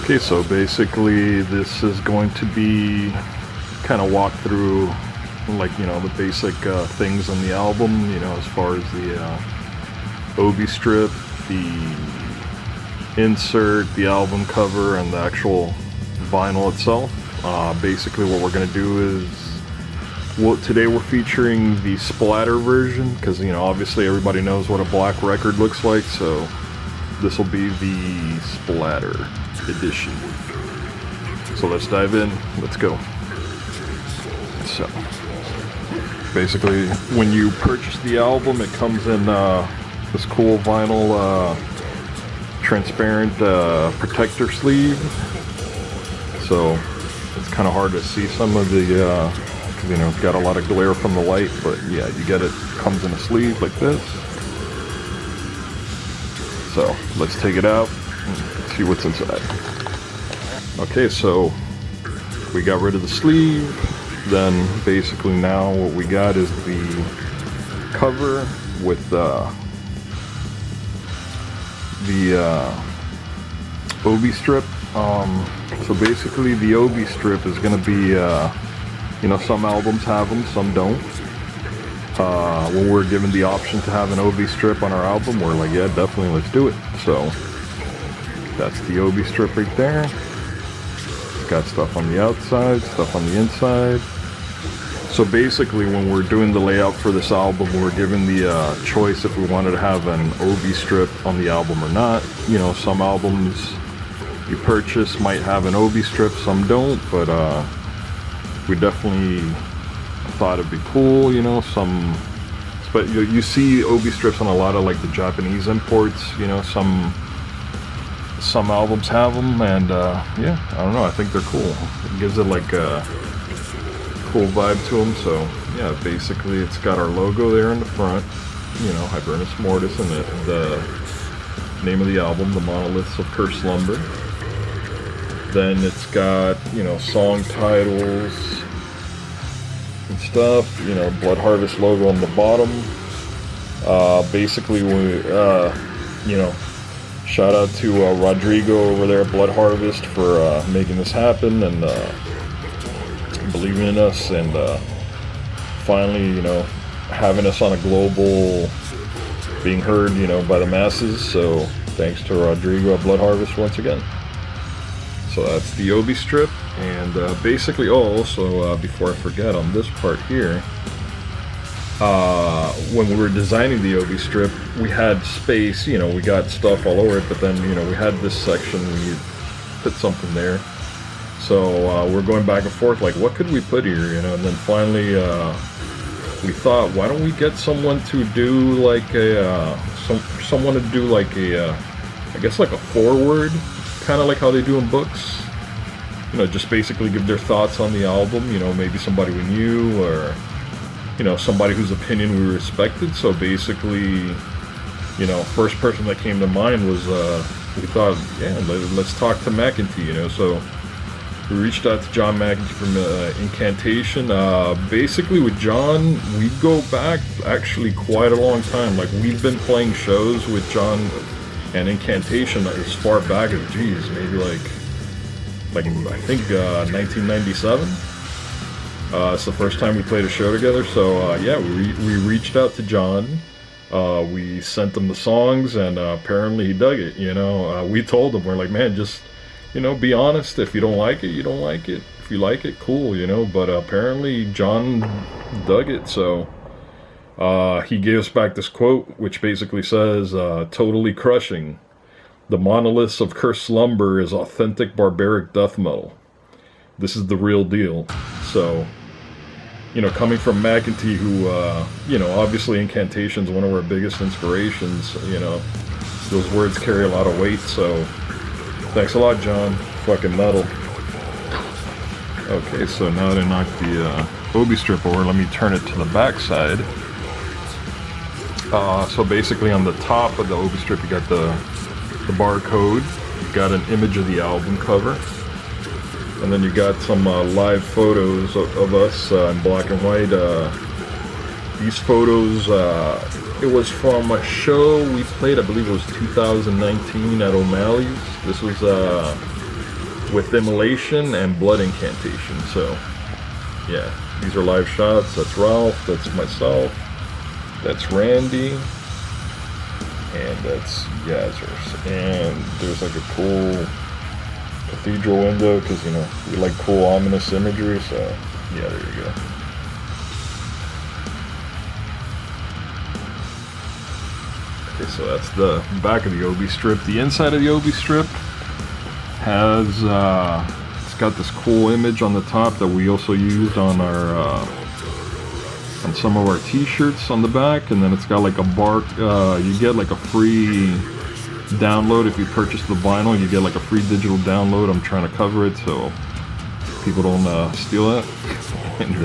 Okay, so basically this is going to be kind of walk through, like, you know, the basic things on the album, you know, as far as the Obi strip, the insert, the album cover, and the actual vinyl itself. Basically what we're going to do is, today we're featuring the splatter version, because, you know, obviously everybody knows what a black record looks like, so this will be the splatter edition. So let's dive in, let's go. So basically when you purchase the album, it comes in this cool vinyl transparent protector sleeve. So it's kind of hard to see some of the because, you know, it's got a lot of glare from the light, but yeah, you get it, comes in a sleeve like this. So let's take it out and see what's inside. Okay, so we got rid of the sleeve. Then basically now what we got is the cover with the Obi strip. So basically the Obi strip is going to be, you know, some albums have them, some don't. When we're given the option to have an Obi strip on our album, we're like, yeah, definitely, let's do it. So that's the Obi strip right there. It's got stuff on the outside, stuff on the inside. So basically when we're doing the layout for this album, we're given the choice if we wanted to have an Obi strip on the album or not. You know, some albums you purchase might have an Obi strip, some don't, but we definitely thought it'd be cool, you know, but you see Obi strips on a lot of like the Japanese imports, you know, some albums have them, and yeah, I don't know, I think they're cool. It gives it like a cool vibe to them. So yeah, basically it's got our logo there in the front, you know, Hibernus Mortis, and the name of the album, the Monoliths of Cursed Slumber. Then it's got, you know, song titles and stuff, you know, Blood Harvest logo on the bottom. Basically, you know, shout out to Rodrigo over there at Blood Harvest for making this happen and believing in us, and finally, you know, having us on a global, being heard, you know, by the masses. So thanks to Rodrigo at Blood Harvest once again. So that's the Obi strip, and basically, also before I forget, on this part here, when we were designing the Obi strip, we had space, you know, we got stuff all over it, but then, you know, we had this section where you put something there. So we're going back and forth, like, what could we put here, you know, and then finally we thought, why don't we get someone to do like someone to do like I guess like a foreword, kind of like how they do in books, you know, just basically give their thoughts on the album, you know, maybe somebody we knew, or, you know, somebody whose opinion we respected. So basically, you know, first person that came to mind was, we thought, yeah, let's talk to McEntee, you know. So we reached out to John McEntee from Incantation. Basically with John, we go back actually quite a long time. Like, we've been playing shows with John and Incantation as far back as, geez, maybe like I think 1997. It's the first time we played a show together. So yeah, we reached out to John. We sent him the songs, and apparently he dug it. You know, we told him, we're like, man, just, you know, be honest. If you don't like it, you don't like it. If you like it, cool, you know. But apparently John dug it. So he gave us back this quote, which basically says, totally crushing. The Monoliths of Cursed Slumber is authentic barbaric death metal. This is the real deal. So, you know, coming from McEntee, who, you know, obviously Incantation's one of our biggest inspirations, you know, those words carry a lot of weight. So thanks a lot, John. Fucking metal. Okay, so now that I knocked the Obi strip over, let me turn it to the back side. So basically on the top of the Obi strip, you got the barcode, you got an image of the album cover, and then you got some live photos of us in black and white. These photos, it was from a show we played, I believe it was 2019 at O'Malley's. This was with Immolation and Blood Incantation. So, yeah, these are live shots. That's Ralph, that's myself, that's Randy, and that's Yazers. And there's like a cool cathedral window because, you know, we like cool ominous imagery, so yeah, there you go. Okay, so that's the back of the Obi strip. The inside of the Obi strip has it's got this cool image on the top that we also used on our on some of our t-shirts on the back, and then it's got like a bark, you get like a free download if you purchase the vinyl. You get like a free digital download. I'm trying to cover it so people don't steal it. And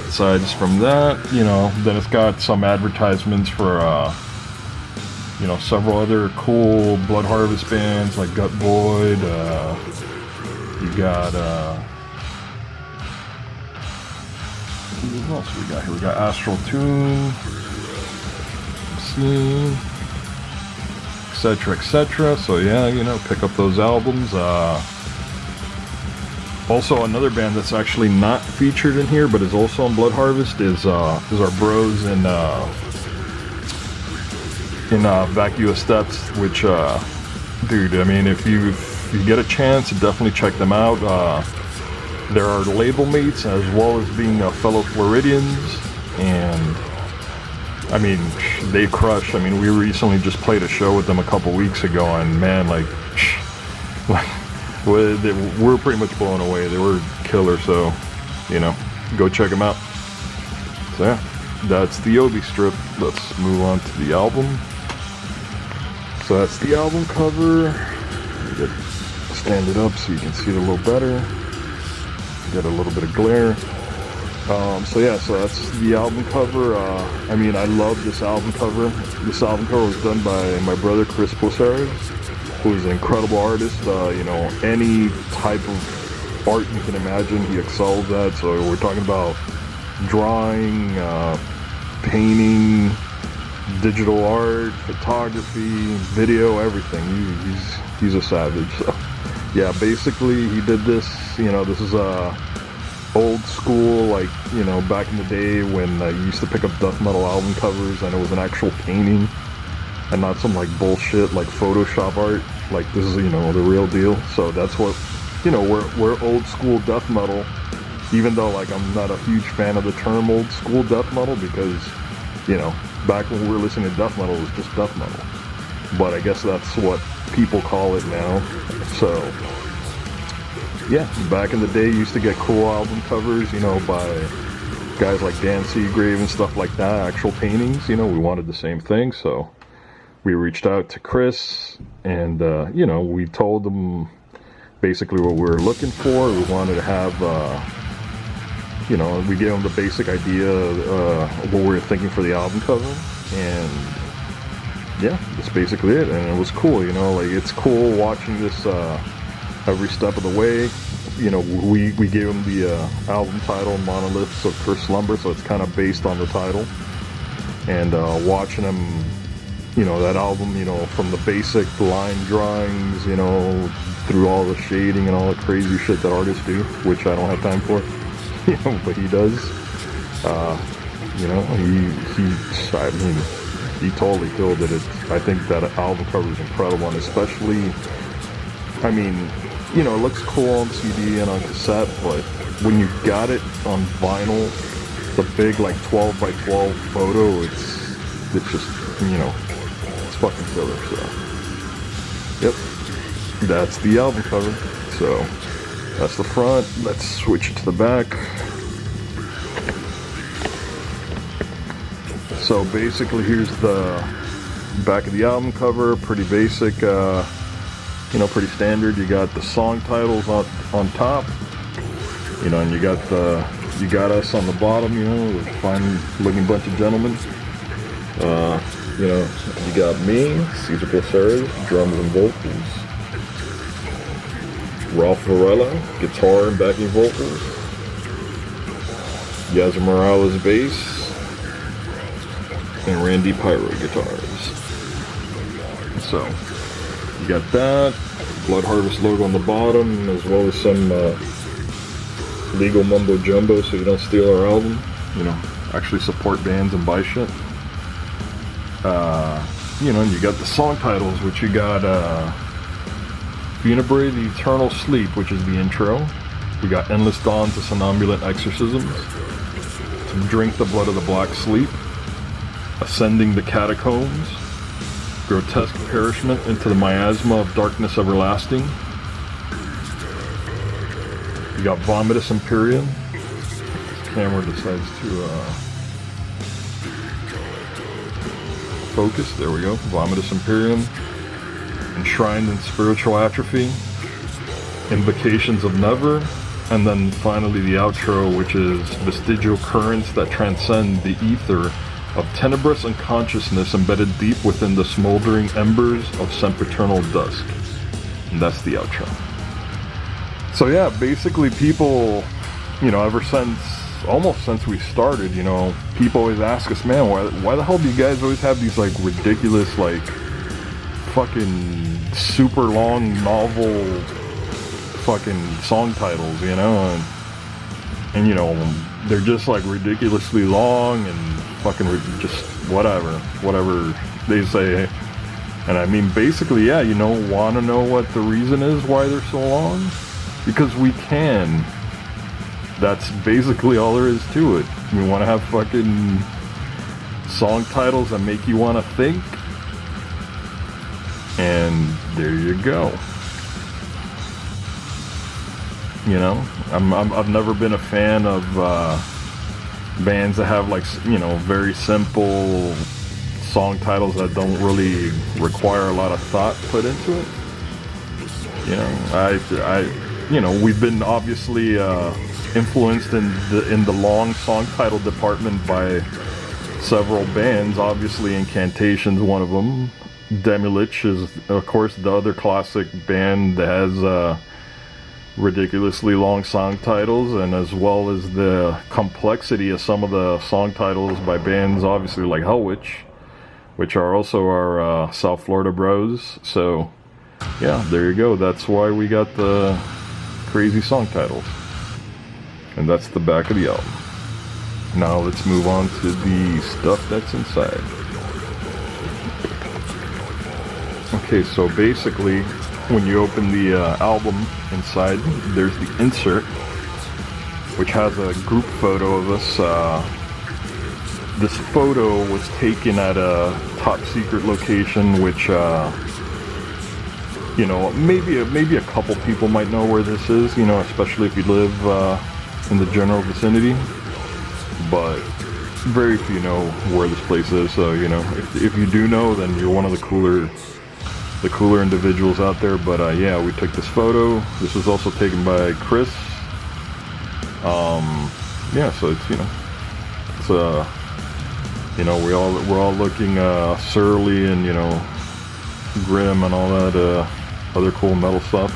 besides from that, you know, then it's got some advertisements for you know, several other cool Blood Harvest bands like Gut Void. You got what else we got here? We got Astral Tune, Scene, etc., etc. So yeah, you know, pick up those albums. Also, another band that's actually not featured in here, but is also on Blood Harvest, is our bros in Vacuous Steps. Which, dude, I mean, if you get a chance, definitely check them out. There are label mates as well as being fellow Floridians, and I mean, they crush. I mean, we recently just played a show with them a couple weeks ago, and man, like we're pretty much blown away. They were killer, so, you know, go check them out. So yeah, that's the Obi strip. Let's move on to the album. So that's the album cover. Stand it up so you can see it a little better. Get a little bit of glare. So yeah, so that's the album cover. I mean, I love this album cover. This album cover was done by my brother Chris Posares, who is an incredible artist. You know, any type of art you can imagine, he excels at. So we're talking about drawing, painting, digital art, photography, video, everything. He's a savage. So yeah, basically he did this. You know, this is old school, like, you know, back in the day when you used to pick up death metal album covers and it was an actual painting and not some like bullshit like Photoshop art. Like, this is, you know, the real deal. So that's what, you know, we're old school death metal, even though like I'm not a huge fan of the term old school death metal, because, you know, back when we were listening to death metal, it was just death metal. But I guess that's what people call it now. So yeah, back in the day, you used to get cool album covers, you know, by guys like Dan Seagrave and stuff like that, actual paintings. You know, we wanted the same thing, so we reached out to Chris, and, you know, we told him basically what we were looking for. We wanted to have, you know, we gave him the basic idea of what we were thinking for the album cover, and yeah, that's basically it. And it was cool, you know, like, it's cool watching this every step of the way. You know, we gave him the album title, Monoliths of Cursed Slumber, so it's kind of based on the title. And watching him, you know, that album, you know, from the basic line drawings, you know, through all the shading and all the crazy shit that artists do, which I don't have time for, you know, but he does. You know, I mean, he totally killed it. I think that album cover is incredible, and especially, I mean, you know, it looks cool on CD and on cassette, but when you got it on vinyl, the big like 12 by 12 photo, it's just, you know, it's fucking killer. So yep, that's the album cover. So that's the front. Let's switch it to the back. So basically, here's the back of the album cover. Pretty basic, you know, pretty standard. You got the song titles on top, you know, and you got us on the bottom, you know, with fine looking bunch of gentlemen. You know, you got me, Cesar Pulsari, drums and vocals, Ralph Varela, guitar and backing vocals, Yaza Morales bass, and Randy Pyro guitars. So you got that. Blood Harvest logo on the bottom, as well as some legal mumbo jumbo, so you don't steal our album. You know, actually support bands and buy shit. You know, and you got the song titles, which you got Funebrary, The Eternal Sleep, which is the intro. We got Endless Dawns, The Somnambulant Exorcisms. To Drink the Blood of the Black Sleep. Ascending the Catacombs. Grotesque Perishment into the Miasma of Darkness Everlasting. You got Vomitus Imperium. This camera decides to focus. There we go. Vomitus Imperium. Enshrined in Spiritual Atrophy. Invocations of Never. And then finally the outro, which is Vestigial Currents that transcend the ether of tenebrous unconsciousness embedded deep within the smoldering embers of sempiternal dusk. And that's the outro. So yeah, basically people, you know, ever since, almost since we started, you know, people always ask us, man, why the hell do you guys always have these like ridiculous, like fucking super long novel fucking song titles, you know, and you know, they're just like ridiculously long and fucking just whatever they say. And I mean, basically, yeah, you know, want to know what the reason is why they're so long? Because we can. That's basically all there is to it. We want to have fucking song titles that make you want to think, and there you go. You know, I've never been a fan of bands that have, like, you know, very simple song titles that don't really require a lot of thought put into it. You know, I you know, we've been obviously influenced in the long song title department by several bands. Obviously, Incantation's one of them. Demilich is, of course, the other classic band that has ridiculously long song titles, and as well as the complexity of some of the song titles by bands, obviously, like Hellwitch, which are also our South Florida bros. So yeah, there you go. That's why we got the crazy song titles, and that's the back of the album. Now let's move on to the stuff that's inside. Okay, so basically, when you open the album, inside there's the insert, which has a group photo of us. This photo was taken at a top secret location, which you know, maybe a couple people might know where this is, you know, especially if you live in the general vicinity, but very few know where this place is. So, you know, if you do know, then you're one of the cooler individuals out there. But yeah, we took this photo. This was also taken by Chris. Yeah, so it's, you know, it's you know, we're all looking surly and, you know, grim and all that other cool metal stuff.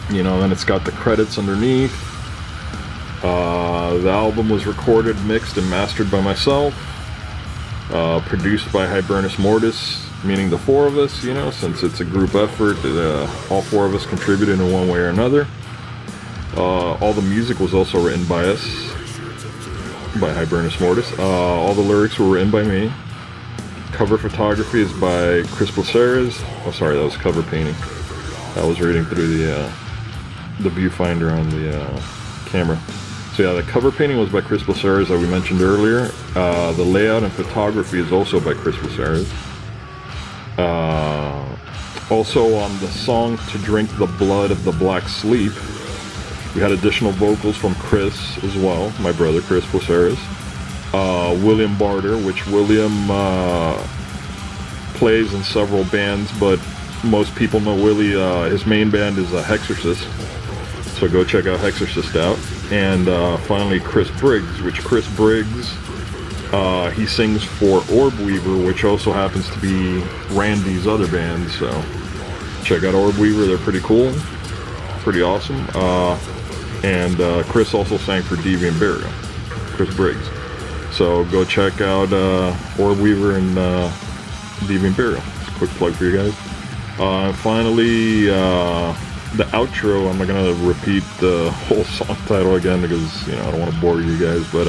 You know, then it's got the credits underneath. The album was recorded, mixed, and mastered by myself. Produced by Hibernus Mortis, meaning the four of us, you know, since it's a group effort, all four of us contributed in one way or another. All the music was also written by us, by Hibernus Mortis. All the lyrics were written by me. Cover photography is by Chris Placeres. Oh, sorry, that was cover painting. I was reading through the viewfinder on the camera. So yeah, the cover painting was by Chris Placeres that we mentioned earlier. The layout and photography is also by Chris Placeres. Also on the song To Drink the Blood of the Black Sleep, we had additional vocals from Chris as well, my brother Chris Placeres. William Barter, which William plays in several bands, but most people know Willie, his main band is Hexorcist, so go check out Hexorcist out. And finally Chris Briggs, which Chris Briggs, he sings for Orb Weaver, which also happens to be Randy's other band, so check out Orb Weaver, they're pretty cool, pretty awesome. And Chris also sang for Deviant Burial, Chris Briggs. So go check out Orb Weaver and Deviant Burial. Quick plug for you guys. Finally, the outro. I'm not gonna repeat the whole song title again because, you know, I don't want to bore you guys, but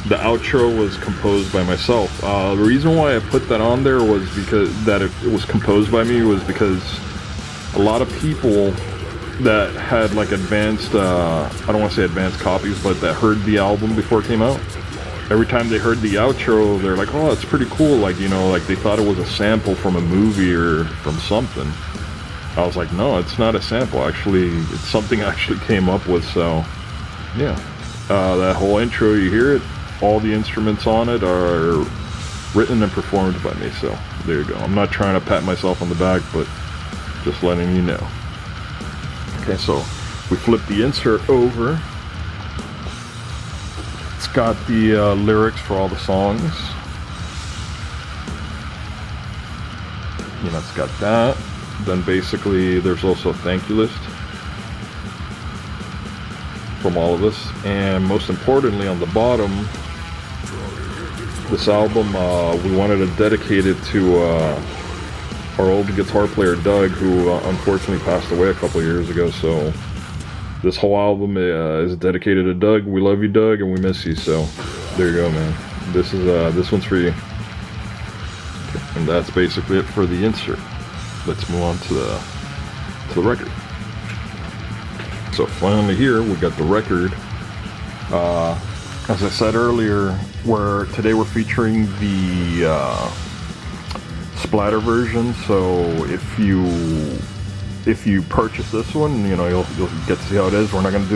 the outro was composed by myself. The reason why I put that on there was because it was composed by me was because a lot of people that had like advanced, I don't want to say advanced copies, but that heard the album before it came out, every time they heard the outro, they're like, oh, it's pretty cool. Like, you know, like they thought it was a sample from a movie or from something. I was like, no, it's not a sample. Actually, it's something I actually came up with. So, yeah, that whole intro, you hear it. All the instruments on it are written and performed by me. So there you go. I'm not trying to pat myself on the back, but just letting you know. Okay, so we flip the insert over. It's got the lyrics for all the songs. You know, it's got that. Then basically there's also a thank you list from all of us. And most importantly, on the bottom, this album, we wanted to dedicate it to our old guitar player Doug, who unfortunately passed away a couple years ago. So this whole album is dedicated to Doug. We love you, Doug, and we miss you. So there you go, man. This one's for you. Okay. And that's basically it for the insert. Let's move on to the record. So finally here we got the record. As I said earlier, today we're featuring the splatter version. So if you purchase this one, you know, you'll get to see how it is. We're not gonna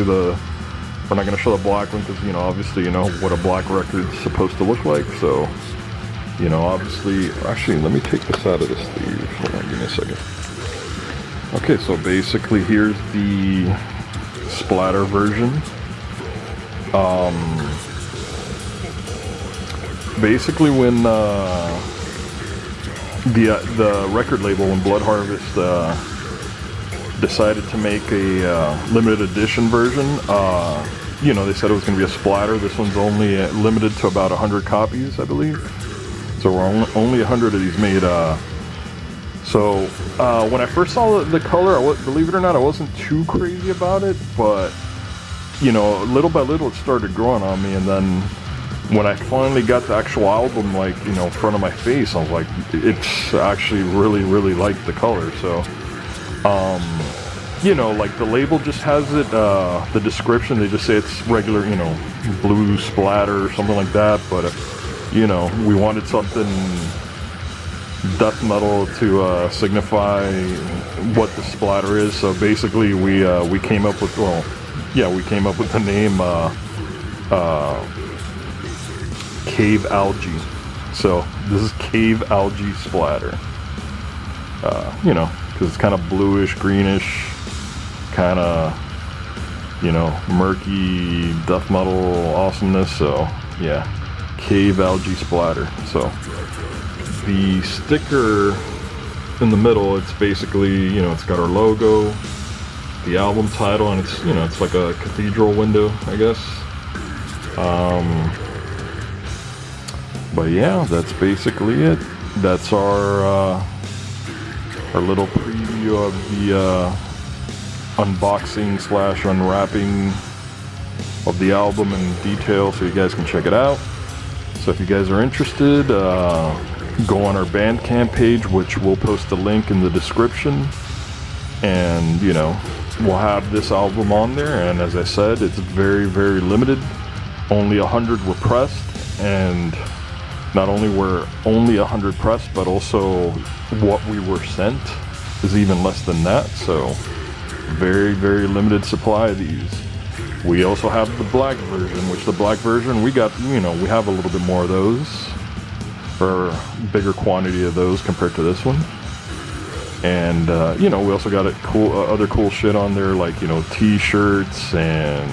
show the black one because, you know, obviously, you know what a black record's supposed to look like. So, you know, obviously, actually, let me take this out of the sleeve. Hold on, give me a second. Okay, so basically, here's the splatter version. Basically, when the record label, when Blood Harvest decided to make a limited edition version, you know, they said it was going to be a splatter. This one's only limited to about 100 copies, I believe. So we're only 100 of these made. So when I first saw the color, believe it or not, I wasn't too crazy about it, but you know, little by little it started growing on me. And then when I finally got the actual album, like, you know, in front of my face, I was like, it's actually really like the color. So you know, like the label just has it, the description, they just say it's regular, you know, blue splatter or something like that. But you know, we wanted something death metal to signify what the splatter is. So basically we came up with, we came up with the name Cave Algae. So this is Cave Algae Splatter. You know, because it's kind of bluish, greenish, kind of, you know, murky death metal awesomeness. So yeah, Cave Algae Splatter. So the sticker in the middle, it's basically, you know, it's got our logo, the album title, and it's, you know, it's like a cathedral window, I guess. But yeah, that's basically it. That's our little preview of the unboxing / unwrapping of the album in detail, so you guys can check it out. So if you guys are interested, go on our Bandcamp page, which we'll post the link in the description, and you know, we'll have this album on there. And as I said, it's very limited. Only 100 were pressed, and not only were only 100 pressed, but also what we were sent is even less than that. So very limited supply of these. We also have the black version, which the black version we got, you know, we have a little bit more of those, or bigger quantity of those compared to this one. And you know, we also got other cool shit on there, like, you know, t-shirts and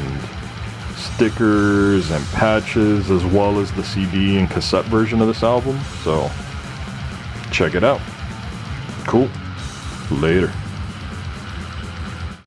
stickers and patches, as well as the CD and cassette version of this album. So check it out. Cool. Later.